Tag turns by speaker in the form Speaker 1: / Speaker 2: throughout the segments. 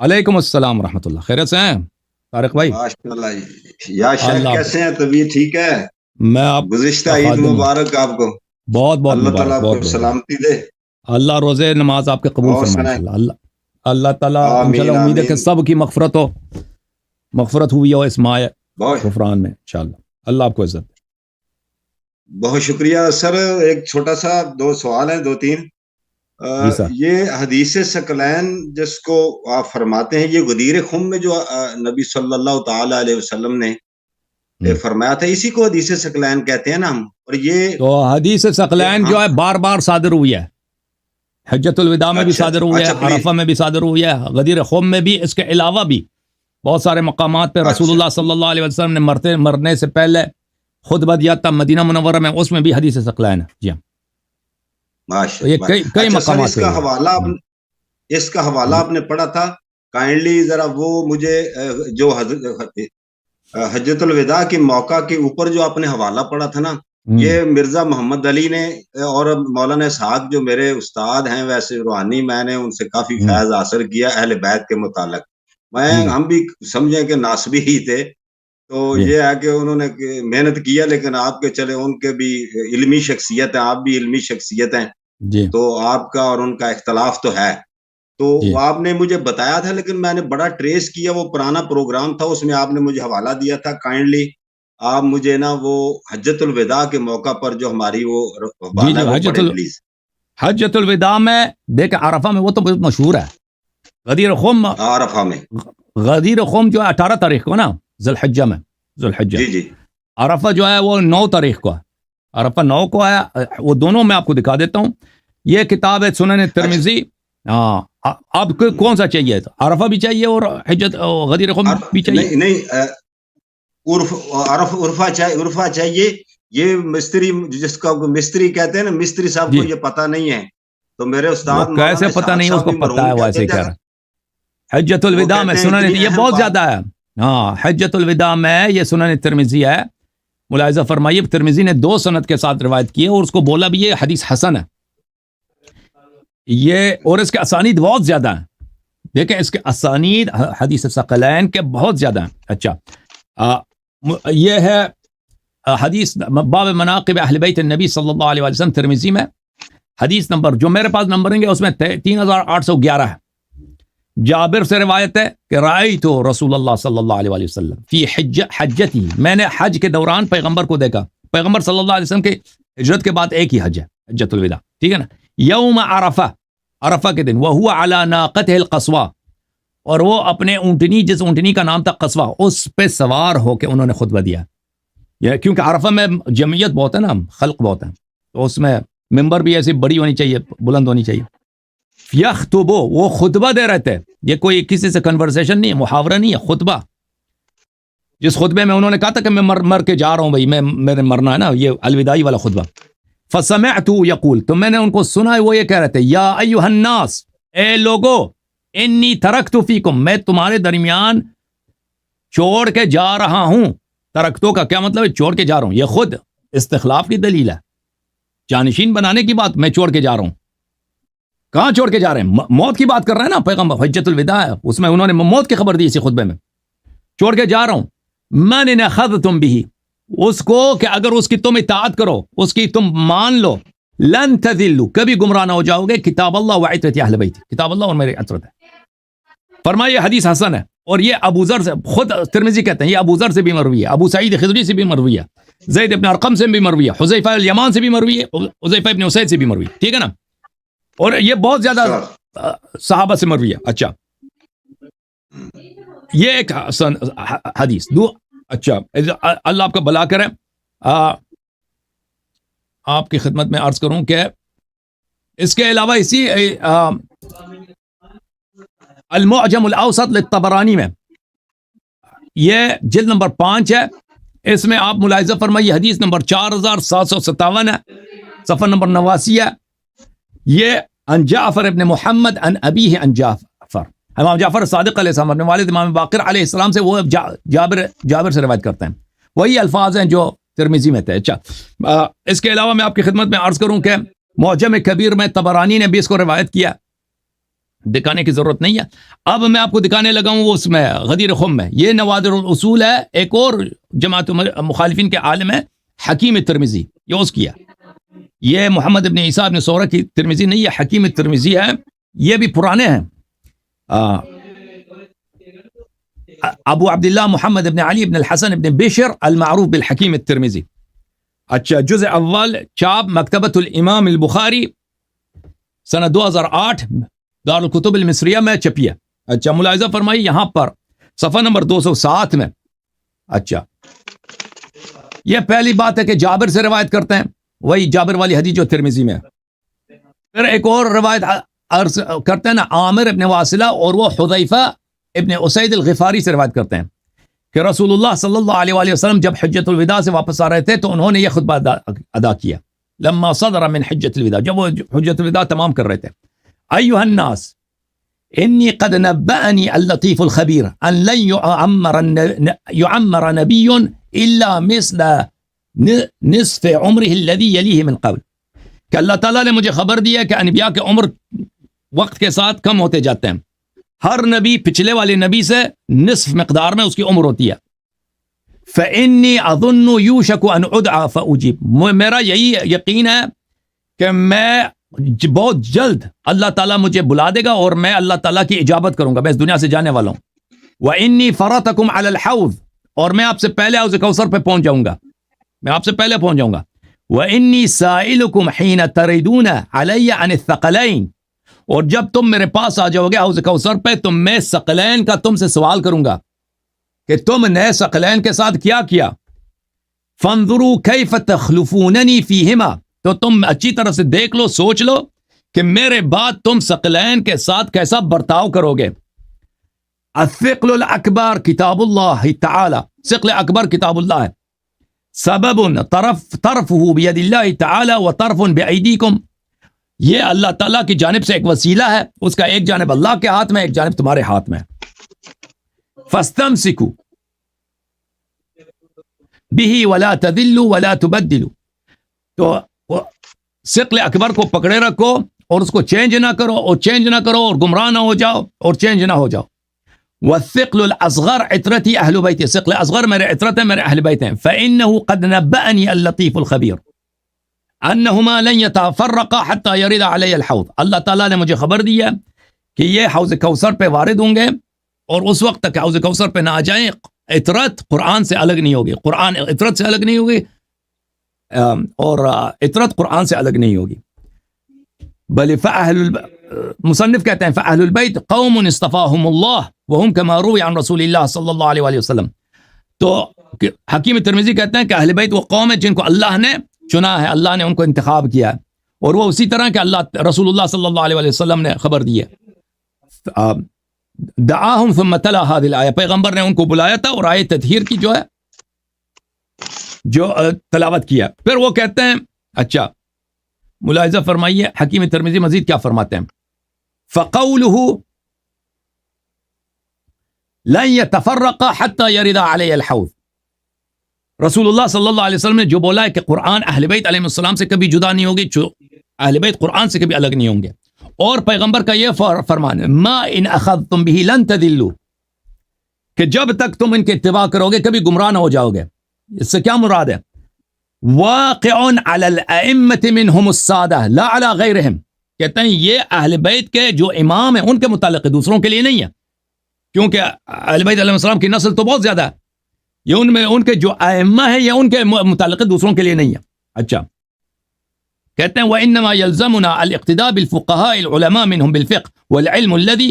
Speaker 1: علیکم السلام ورحمۃ اللہ، خیریت سے ہیں طارق بھائی؟
Speaker 2: ماشاء اللہ جی، یا شیخ
Speaker 1: اللہ
Speaker 2: کیسے ہیں؟ طبیعت ٹھیک ہے؟
Speaker 1: میں آپ
Speaker 2: گزشتہ
Speaker 1: کا
Speaker 2: عید
Speaker 1: خادم ہوں،
Speaker 2: مبارک آپ کو،
Speaker 1: بہت بہت
Speaker 2: اللہ
Speaker 1: مبارک،
Speaker 2: تعالیٰ آپ
Speaker 1: بہت
Speaker 2: کو
Speaker 1: بہت مبارک۔
Speaker 2: سلامتی دے۔
Speaker 1: اللہ روزے نماز آپ کے قبول
Speaker 2: اور
Speaker 1: فرمائے
Speaker 2: سنائیں۔
Speaker 1: انشاءاللہ۔ اللہ تعالیٰ
Speaker 2: آمین
Speaker 1: انشاءاللہ امید ہے کہ
Speaker 2: آمین۔
Speaker 1: سب کی مغفرت ہوئی ہو اس ماہ
Speaker 2: بہت
Speaker 1: غفران میں انشاءاللہ۔ اللہ آپ کو عزت دے۔
Speaker 2: بہت شکریہ سر۔ ایک چھوٹا سا دو سوال ہیں، دو تین۔
Speaker 1: جی سر۔
Speaker 2: یہ حدیث ثقلین جس کو آپ فرماتے ہیں، یہ غدیر خم میں جو نبی صلی اللہ تعالی علیہ وسلم نے فرمایا تھا، اسی کو حدیث ثقلین کہتے ہیں نا ہم؟ اور یہ
Speaker 1: تو حدیث ثقلین جو ہے بار بار صادر ہوئی ہے، حجۃ الوداع میں بھی صادر ہوئی ہے، عرفہ میں بھی صادر ہوئی ہے، غدیر خم میں بھی۔ اس کے علاوہ بھی بہت سارے مقامات پہ رسول اللہ صلی اللہ علیہ وسلم نے مرنے سے پہلے خطبہ دیا تھا مدینہ منورہ میں، اس میں بھی حدیث ثقلین ہے۔ جی ہاں، یہ کئی مقامات پہ
Speaker 2: اس کا حوالہ آپ نے پڑھا تھا، کائنڈلی ذرا وہ مجھے جو حجۃ الوداع کے موقع کے اوپر جو آپ نے حوالہ پڑھا تھا نا، یہ مرزا محمد علی نے اور مولانا اسحاق جو میرے استاد ہیں ویسے روحانی، میں نے ان سے کافی فیض حاصل کیا اہل بیت کے متعلق۔ ہم بھی سمجھیں کہ ناسبی ہی تھے، تو یہ ہے کہ انہوں نے محنت کیا، لیکن آپ کے چلے ان کے بھی علمی شخصیت ہیں، آپ بھی علمی شخصیت ہیں، تو آپ کا اور ان کا اختلاف تو ہے۔ تو آپ نے مجھے بتایا تھا، لیکن میں نے بڑا ٹریس کیا، وہ پرانا پروگرام تھا، اس میں آپ نے مجھے حوالہ دیا تھا۔ کائنڈلی آپ مجھے نا وہ حجۃ الوداع کے موقع پر جو ہماری وہ پلیز۔
Speaker 1: حجۃ الوداع میں دیکھ، عرفہ میں وہ تو بہت مشہور ہے، غدیر خم۔
Speaker 2: عرفہ میں
Speaker 1: غدیر خم جو ہے 18 تاریخ کو نا، ذی الحجہ۔
Speaker 2: جی۔
Speaker 1: عرفہ جو ہے وہ 9 تاریخ کو ہے، عرفہ 9 کو ہے۔ وہ دونوں میں آپ کو دکھا دیتا ہوں۔ یہ کتاب ہے سنن ترمذی۔ آپ کو کون سا چاہیے؟ عرفہ بھی چاہیے اور حجت غدیر خم بھی چاہیے؟
Speaker 2: نہیں، عرفہ چاہیے۔ یہ مستری، جس کا مستری کہتے ہیں نا، مستری صاحب کو یہ پتہ نہیں ہے، تو میرے استاد
Speaker 1: کیسے پتہ نہیں؟ اس کو پتہ ہے، وہ ایسے کہہ رہا ہے۔ حجۃ الوداع میں سنن، یہ بہت زیادہ ہے۔ ہاں، حجۃ الوداع میں یہ سنن ترمذی ہے۔ ملاحظہ فرمائیے، ترمذی نے 2 سند کے ساتھ روایت کی ہے، اور اس کو بولا بھی یہ حدیث حسن ہے یہ، اور اس کے اسانید بہت زیادہ ہیں۔ دیکھیں اس کے اسانید حدیث ثقلین کے بہت زیادہ ہیں۔ اچھا، یہ ہے حدیث باب مناقب اہل بیت النبی صلی اللہ علیہ وسلم، ترمذی میں حدیث نمبر جو میرے پاس نمبرنگ ہے اس میں 3811 ہے۔ جابر سے روایت ہے کہ رأیت رسول اللہ صلی اللہ علیہ وسلم فی حجتی، میں نے حج کے دوران پیغمبر کو دیکھا۔ پیغمبر صلی اللہ علیہ وسلم کے ہجرت کے بعد ایک ہی حج ہے، حجۃ الوداع، ٹھیک ہے نا؟ یوم عرفہ کے دن، وہو علی ناقتہ القصویٰ، اور وہ اپنے اونٹنی، جس اونٹنی کا نام تھا قصویٰ، اس پہ سوار ہو کے انہوں نے خطبہ دیا۔ یہ کیونکہ عرفہ میں جمعیت بہت ہے نا، خلق بہت ہے، تو اس میں ممبر بھی ایسی بڑی ہونی چاہیے، بلند ہونی چاہیے۔ یخطبو، وہ خطبہ دے رہے تھے، یہ کوئی کسی سے کنورسیشن نہیں ہے، محاورہ نہیں ہے، خطبہ۔ جس خطبے میں انہوں نے کہا تھا کہ میں مر کے جا رہا ہوں بھائی، میرے مرنا ہے نا، یہ الوداعی والا خطبہ۔ فسمعت یقول، تو میں نے ان کو سنا وہ یہ کہہ رہے تھے، یا ایھا الناس، اے لوگو، انی ترکت فیکم، میں تمہارے درمیان چھوڑ کے جا رہا ہوں۔ ترکتوں کا کیا مطلب ہے؟ چھوڑ کے جا رہا ہوں، یہ خود استخلاف کی دلیل ہے، جانشین بنانے کی بات۔ میں چھوڑ کے جا رہا ہوں، کہاں چھوڑ کے جا رہے ہیں؟ موت کی بات کر رہے ہیں نا پیغمبر، حجۃ الوداع ہے، اس میں انہوں نے موت کی خبر دی اسی خطبے میں۔ چھوڑ کے جا رہا ہوں، من اخذتم به، اس کو کہ اگر اس کی تم اطاعت کرو، اس کی تم مان لو، لن تذلوا، کبھی گمراہ نہ ہو جاؤ گے، کتاب اللہ وعترت اہل بیت، کتاب اللہ اور میرے عترت ہے۔ فرمائے حدیث حسن ہے، اور یہ ابو ذر سے، خود ترمذی کہتے ہیں یہ ابو ذر سے بھی مروی ہے، ابو سعید خدری سے بھی مروی ہے، زید بن ارقم سے بھی مروی ہے، حذیفہ الیمان سے بھی مروی ہے، حذیفہ ابن اسید سے بھی مروی ہے، ٹھیک ہے نا؟ اور یہ بہت زیادہ صحابہ سے مروی ہے۔ اچھا، یہ ایک حدیث اچھا، اللہ آپ کا بھلا کرے۔ آپ کی خدمت میں عرض کروں کہ اس کے علاوہ اسی المعجم الاوسط للطبرانی میں، یہ جلد نمبر 5 ہے، اس میں آپ ملاحظہ فرمائیے حدیث نمبر 4757 ہے، صفحہ نمبر 89 ہے۔ یہ عن جعفر ابن محمد عن ابیہ عن جعفر، امام جعفر صادق علیہ السلام اپنے والد امام باقر علیہ السلام سے، وہ جابر سے روایت کرتے ہیں، وہی الفاظ ہیں جو ترمذی میں تھے۔ اچھا، اس کے علاوہ میں آپ کی خدمت میں عرض کروں کہ معجم کبیر میں طبرانی نے بھی اس کو روایت کیا، دکھانے کی ضرورت نہیں ہے. اب میں آپ کو دکھانے لگا ہوں وہ اس میں غدیر خم میں. یہ نوادر الاصول ہے, ایک اور جماعت مخالفین کے عالم ہے حکیم ترمذی, یہ اس کیا. یہ محمد ابن عیسیٰ ابن سورہ کی ترمذی نہیں, یہ حکیم ترمذی ہے. یہ بھی پرانے ہیں. ابو عبداللہ محمد ابن علی ابن الحسن ابن بشر المعروف بالحکیم الترمذی. اچھا, جزء اول چاپ مکتبۃ الامام البخاری سنہ 2008 دارالکتب المصریہ میں چھپی ہے. اچھا, ملاحظہ فرمائی یہاں پر صفحہ نمبر 207 میں. اچھا, یہ پہلی بات ہے کہ جابر سے روایت کرتے ہیں, وہی جابر والی حدیث جو ترمذی میں ہے. پھر ایک اور روایت عرض کرتے ہیں نا عامر ابن واصلہ, اور وہ حذیفہ ابن اسید الغفاری سے روایت کرتے ہیں کہ رسول اللہ صلی اللہ علیہ وآلہ وسلم جب حجۃ الوداع سے واپس آ رہے تھے تو انہوں نے یہ خطبہ ادا کیا. لما صدر من حجۃ الوداع, جب وہ حجۃ الوداع تمام کر رہے تھے. ایھا الناس انی قد نبأنی اللطیف الخبیر ان لن یعمر نبی الا مثل نصف عمره الذی یلیہ من قبل, کہ اللہ تعالیٰ نے مجھے خبر دیا کہ انبیاء کے عمر وقت کے ساتھ کم ہوتے جاتے ہیں. ہر نبی پچھلے والے نبی سے نصف مقدار میں اس کی عمر ہوتی ہے. فإنی اظن یوشک ان ادعا فاجیب, میرا یہی یقین ہے کہ میں بہت جلد اللہ تعالیٰ مجھے بلا دے گا اور میں اللہ تعالیٰ کی اجابت کروں گا, میں اس دنیا سے جانے والا ہوں. وإنی فرطکم علی الحوض, اور میں آپ سے پہلے حوض کوثر پہ پہنچ جاؤں گا, میں آپ سے پہلے پہنچ جاؤں گا. وإنی سائلکم حین تردون علی عن الثقلین, اور جب تم میرے پاس آ جاؤ گے حوض کوثر پہ تو میں ثقلین کا تم سے سوال کروں گا کہ تم نے ثقلین کے ساتھ کیا کیا. فانظروا کیف تخلفوننی فیہما, تو تم اچھی طرح سے دیکھ لو, سوچ لو کہ میرے بعد تم ثقلین کے ساتھ کیسا برتاؤ کرو گے. الثقل الاکبر کتاب اللہ تعالی, ثقل اکبر کتاب اللہ ہے. سبب طرفہ بید اللہ تعالی و طرف بایدیکم, یہ اللہ تعالیٰ کی جانب سے ایک وسیلہ ہے, اس کا ایک جانب اللہ کے ہاتھ میں, ایک جانب تمہارے ہاتھ میں. فاستمسکوا بہ ولا تذلوا ولا تبدلوا, تو ثقل اکبر کو پکڑے رکھو اور اس کو چینج نہ کرو, اور چینج نہ کرو اور گمراہ نہ ہو جاؤ, اور چینج نہ ہو جاؤ. والثقل الاصغر عترتی اہل بیتی, ثقل اصغر میرے عترت ہیں, میرے اہل بیت ہیں. فانه قد نبأنی اللطیف الخبیر انہما لن یتفرقا حتی یرد علی الحوض, اللہ تعالیٰ نے مجھے خبر دیا کہ یہ حوض کوثر پہ وارد ہوں گے اور اس وقت تک حوض کوثر پہ نہ آ جائیں. عطرت قرآن سے الگ نہیں ہوگی, قرآن عطرت سے الگ نہیں ہوگی, اور عطرت قرآن سے الگ نہیں ہوگی. بل مصنف کہتے ہیں فأہل البیت قوم اصطفاہم اللہ وہم کما روی عن رسول اللہ صلی اللہ علیہ وآلہ وسلم. تو حکیم ترمذی کہتے ہیں کہ اہل بیت وہ قوم ہے جن کو اللہ نے چنا ہے, اللہ نے ان کو انتخاب کیا ہے, اور وہ اسی طرح کہ اللہ رسول اللہ صلی اللہ علیہ وآلہ وسلم نے خبر دی ہے. دعاہم ثم تلا هذه الآیہ, پیغمبر نے ان کو بلایا تھا اور آیت تطہیر کی جو ہے جو تلاوت کیا. پھر وہ کہتے ہیں, اچھا ملاحظہ فرمائیے حکیم ترمذی مزید کیا فرماتے ہیں. فقولہ لن يتفرق حتى يرد علي الحوض, رسول اللہ صلی اللہ علیہ وسلم نے جو بولا ہے کہ قرآن اہل بیت علیہ السلام سے کبھی جدا نہیں ہوگی, اہل بیت قرآن سے کبھی الگ نہیں ہوں گے. اور پیغمبر کا یہ فرمان ہے ما ان اخذتم به لن تضلوا, کہ جب تک تم ان کے اتباع کرو گے کبھی گمراہ نہ ہو جاؤ گے. اس سے کیا مراد ہے؟ واقع علی الائمة منهم السادہ لا علی غیرہم, کہتے ہیں یہ اہل بیت کے جو امام ہیں ان کے متعلق ہے, دوسروں کے لیے نہیں ہے, کیونکہ اہل بیت علیہ السلام کی نسل تو بہت زیادہ ہے. یہ ان میں ان کے جو ائمہ ہیں یہ ان کے متعلق دوسروں کے لیے نہیں ہے. اچھا کہتے ہیں وانما يلزمنا الاقتداء بالفقهاء العلماء منهم بالفقه والعلم الذي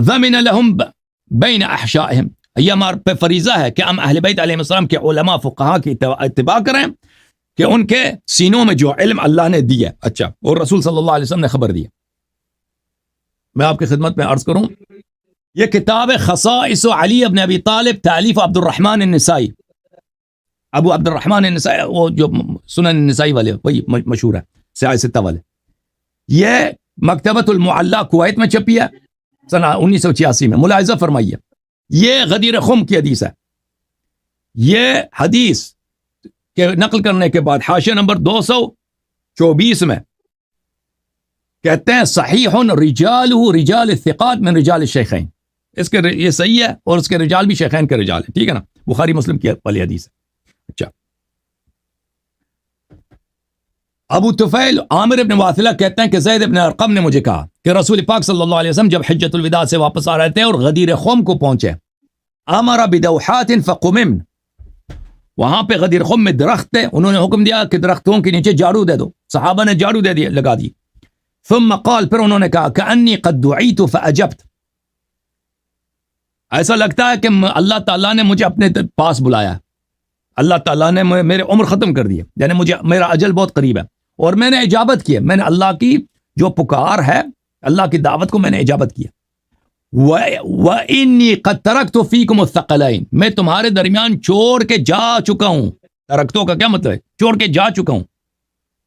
Speaker 1: ضمن لهم بين احشائهم, یہ ہمارے پہ فریضہ ہے کہ ہم اہل بیت علیہ السلام کے علماء فقہاء کی اتباع کریں کہ ان کے سینوں میں جو علم اللہ نے دیا ہے, اچھا, اور رسول صلی اللہ علیہ وسلم نے خبر دی. میں آپ کی خدمت میں عرض کروں, یہ کتاب خصائص علی ابن ابی طالب تالیف عبد الرحمن النسائی, ابو عبد الرحمن النسائی, وہ جو سنن النسائی والے وہی مشہور ہے, سیاہ ستہ والے. یہ مکتبۃ المعلی کویت میں چھپی ہے سنہ 1986 میں. ملاحظہ فرمائیے, یہ غدیر خم کی حدیث ہے. یہ حدیث کے نقل کرنے کے بعد حاشیہ نمبر 224 میں کہتے ہیں صحیح رجالہ رجال الثقات من رجال الشیخین، اس کے یہ صحیح ہے اور اس کے رجال بھی شیخین کے رجال ہیں، ٹھیک ہے نا، بخاری مسلم کی والی حدیث ہے. اچھا، ابو طفیل عامر ابن واثلہ کہتے ہیں کہ زید ابن ارقم نے مجھے کہا کہ رسول پاک صلی اللہ علیہ وسلم جب حجۃ الوداع سے واپس آ رہے تھے اور غدیر خم کو پہنچے، امر بدوحات فقممن، وہاں پہ غدیر خم میں درخت تھے، انہوں نے حکم دیا کہ درختوں کے نیچے جھاڑو دے دو، صحابہ نے جھاڑو دے دیا، لگا دی. ثم قال، پھر انہوں نے کہا کأنی قد دعیت فاجبت، ایسا لگتا ہے کہ اللہ تعالیٰ نے مجھے اپنے پاس بلایا، اللہ تعالیٰ نے میرے عمر ختم کر دی، یعنی مجھے میرا اجل بہت قریب ہے اور میں نے اجابت کی، میں نے اللہ کی جو پکار ہے، اللہ کی دعوت کو میں نے اجابت کیا. وَإِنِّي قَدْ تَرَكْتُ فِيكُمُ الثَّقَلَيْنِ، میں تمہارے درمیان چھوڑ کے جا چکا ہوں. ترکتوں کا کیا مطلب ہے؟ چھوڑ کے جا چکا ہوں.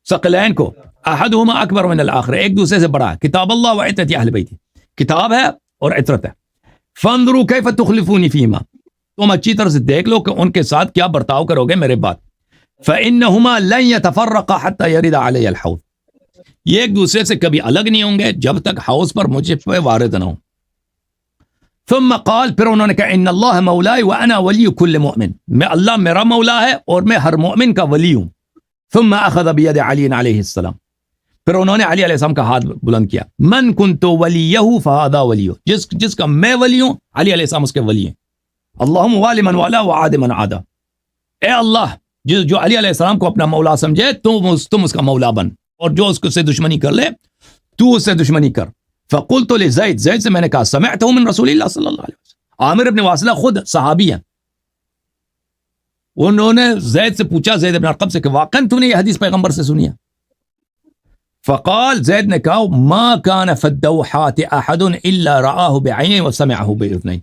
Speaker 1: ثقلین کو، احدہما اکبر من الآخر، ایک دوسرے سے بڑا ہے، کتاب اللہ و عترت اہل بیت، کتاب ہے اور عترت ہے. فانظروا کیف تخلفونی فیہما، تم اچھی طرح سے دیکھ لو کہ ان کے ساتھ کیا برتاؤ کرو گے میرے بعد. فإنہما لن يتفرقا حتى يرد علی الحوض، یہ ایک دوسرے سے کبھی الگ نہیں ہوں گے جب تک حوض پر مجھے پہ وارد نہ ہوں. ثم قال، پھر انہوں نے کہا ان اللہ مولاي وانا ولی کل مؤمن، میں اللہ میرا مولا ہے اور میں ہر مؤمن کا ولی ہوں. ثم اخذ بید علی علیہ السلام، پھر انہوں نے علی علیہ السلام کا ہاتھ بلند کیا. من کنت ولیہ فہذا ولیہ، جس کا میں ولی ہوں علی علیہ السلام اس کے ولی ہیں. اللہم والی من والا وعاد من عادا، اے اللہ جو علی علیہ السلام کو اپنا مولا سمجھے تم اس کا مولا بن، اور جو اس سے دشمنی کر لے تو اس سے دشمنی کر. فقلت لزید، زید سے میں نے کہا سمعتہ من رسول اللہ صلی اللہ علیہ وسلم، عامر ابن واصلہ خود صحابی ہیں، انہوں نے زید سے پوچھا، زید ابن ارقم سے، کہ واقعاً تو نے یہ حدیث پیغمبر سے سنی ہے؟ فقال، زید نے کہا ما كان في الدوحات احد الا رآه بعینہ وسمعه باذنہ،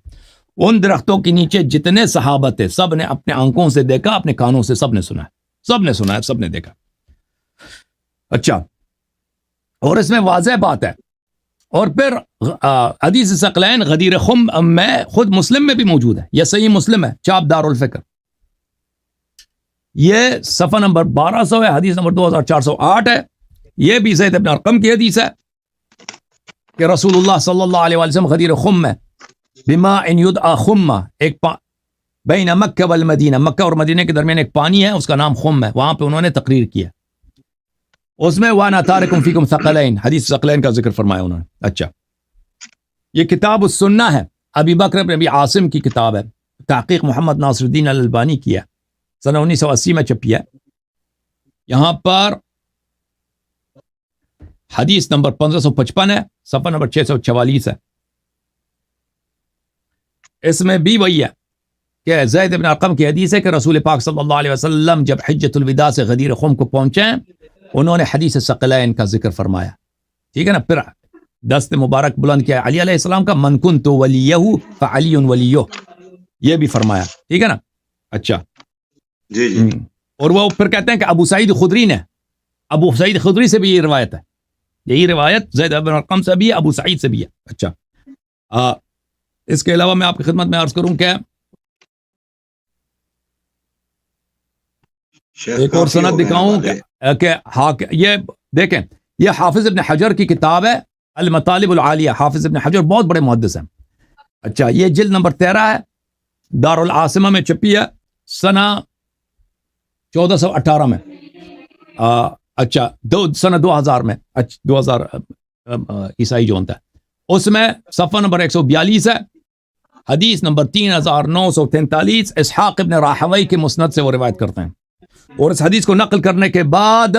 Speaker 1: ان درختوں کے نیچے جتنے صحابہ تھے سب نے اپنے آنکھوں سے دیکھا، اپنے کانوں سے سب نے سنا ہے، سب نے دیکھا. اچھا، اور اس میں واضح بات ہے. اور پھر حدیث ثقلین غدیر خم میں خود مسلم میں بھی موجود ہے، یہ صحیح مسلم ہے، چاپ دار الفکر، یہ صفحہ نمبر 1200 ہے، حدیث نمبر 2408 ہے. یہ بھی زید ابن ارقم کی حدیث ہے کہ رسول اللہ صلی اللہ علیہ وسلم غدیر خم میں بما ان یدعا خم، ایک بین مکہ والمدینہ، مکہ اور مدینہ کے درمیان ایک پانی ہے، اس کا نام خم ہے، وہاں پہ انہوں نے تقریر کیا، اس میں وانا تارکم فیکم ثقلین، حدیث ثقلین کا ذکر فرمایا انہوں نے. اچھا، یہ کتاب السنہ ہے، ابی بکر بن ابی عاصم کی کتاب ہے، تحقیق محمد ناصر الدین الالبانی کیا، سنہ 1980 میں چھپی ہے. یہاں پر حدیث نمبر 1555 ہے، صفحہ نمبر 644 ہے. اس میں بھی وہی ہے کہ زید بن ارقم کی حدیث ہے کہ رسول پاک صلی اللہ علیہ وسلم جب حجۃ الوداع سے غدیر خم کو پہنچے، انہوں نے حدیث ثقلین کا ذکر فرمایا، ٹھیک ہے نا. پھر دست مبارک بلند کیا علی علیہ السلام کا، من کنت ولیہ فعلی ولیہ، یہ بھی فرمایا، ٹھیک ہے نا. اچھا
Speaker 2: جی جی.
Speaker 1: اور وہ پھر کہتے ہیں کہ ابو سعید خدری نے، ابو سعید خدری سے بھی یہ روایت ہے، یہی روایت زید بن ارقم سے بھی ہے، ابو سعید سے بھی ہے. اچھا، اس کے علاوہ میں آپ کی خدمت میں عرض کروں کہ ایک اور سند دکھاؤں کہ یہ دیکھیں، یہ حافظ ابن حجر کی کتاب ہے المطالب العالیہ، حافظ ابن حجر بہت بڑے محدث ہیں. اچھا، یہ جلد نمبر 13 ہے، دار العاصمہ میں چھپی ہے، سنہ 1418 میں. اچھا، سنہ 2000 میں، 2000 عیسائی جو ہوتا ہے، اس میں صفحہ نمبر 142 ہے، حدیث نمبر 3943، اسحاق ابن راہوی کے مسند سے وہ روایت کرتے ہیں، اور اس حدیث کو نقل کرنے کے بعد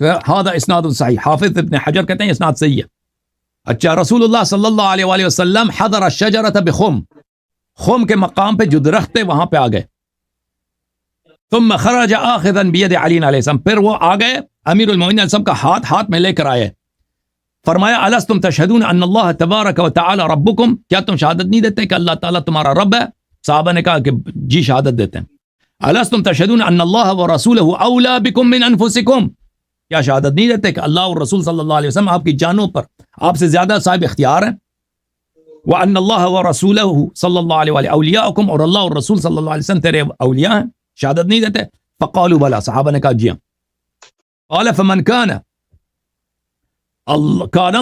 Speaker 1: ہذا اسناد صحیح، حافظ ابن حجر کہتے ہیں اسناد صحیح ہے. اچھا، رسول اللہ صلی اللہ علیہ وآلہ وسلم حضر الشجرۃ بخم، خم کے مقام پہ جو درخت تھے وہاں پہ آ گئے. ثم خرج آخذا بید علی علیہ السلام، پھر وہ آ گئے امیر المومنین علیہ السلام کا ہاتھ میں لے کر آئے. فرمایا الستم تشہدون ان اللہ تبارک و تعالی ربکم، کیا تم شہادت نہیں دیتے کہ اللہ تعالیٰ تمہارا رب ہے؟ صحابہ نے کہا کہ جی شہادت دیتے ہیں. الستم تشہدون ان اللہ و رسولہ اولا بکم من انفسکم، کیا شہادت نہیں دیتے کہ اللہ اور رسول صلی اللہ علیہ وسلم آپ کی جانوں پر آپ سے زیادہ صاحب اختیار ہیں؟ وان اللہ و رسولہ صلی اللہ علیہ وآلہ اولیاءکم، اور اللہ اور رسول صلی اللہ علیہ وسلم تیرے اولیاء ہیں، شہادت نہیں دیتے؟ فقالوا بلا، صحابہ نے کہا جی ہاں. قال فمن کان، کان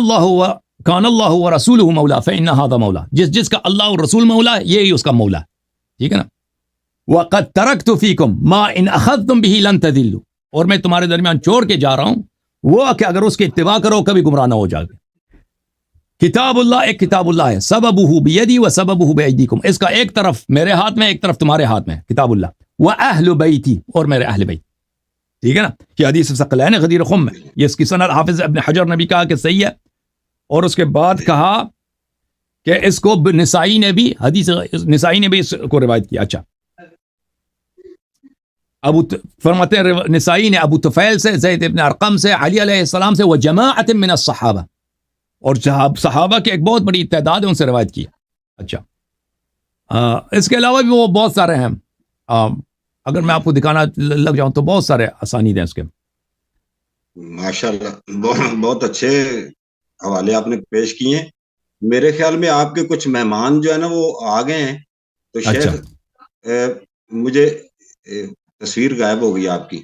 Speaker 1: اللہ و رسولہ مولا فإن هذا مولا، جس کا اللہ اور رسول مولا ہے یہی اس کا مولا ہے، ٹھیک ہے نا. وقد ترکت فیکم ما ان اخذتم به لن تضلوا، اور میں تمہارے درمیان چھوڑ کے جا رہا ہوں وہ کہ اگر اس کی اتباع کرو کبھی گمراہ نہ ہو جاؤ گے. کتاب اللہ ایک کتاب اللہ ہے، سببہ بیدی و سببہ بیدیکم، اس کا ایک طرف میرے ہاتھ میں ایک طرف تمہارے ہاتھ میں کتاب اللہ، و اہل بیتی، اور میرے اہل بیت، ٹھیک ہے نا. یہ حدیث ثقلین غدیر خم ہے، یہ اس کی سند حافظ ابن حجر نے بھی کہا کہ صحیح ہے، اور اس کے بعد کہا کہ اس کو نسائی نے بھی حدیث نسائی نے بھی اس کو روایت کیا. اچھا فرماتے ہیں نسائی نے ابو طفیل سے، زید ابن ارقم سے، علی علیہ السلام سے، وجماعت من الصحابہ، اور صحابہ کے ایک بہت بڑی تعداد ہے ان سے روایت کی. اچھا اس کے علاوہ بھی وہ بہت سارے ہیں، اگر میں آپ کو دکھانا لگ جاؤں تو بہت سارے اسانید ہیں اس کے.
Speaker 2: ماشاءاللہ بہت اچھے حوالے آپ نے پیش کیے ہیں. میرے خیال میں آپ کے کچھ مہمان جو ہے نا وہ آ گئے ہیں، تو شیخ مجھے تصویر غائب ہو گئی آپ کی.